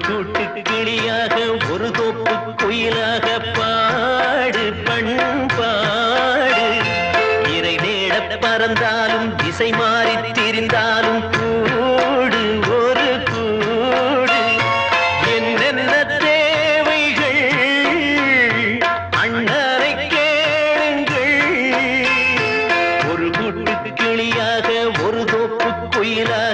கூட்டு கிளியாக ஒரு தோப்பு குயிலாக பாடு பண்பாடு இறை தேட பறந்தாலும் திசை மாறி திரிந்தாலும் கூடு ஒரு கூடு என்னென்ன தேவைகள் அண்ணரை கேளுங்கள் ஒரு கூட்டு கிளியாக ஒரு தோப்பு குயிலாக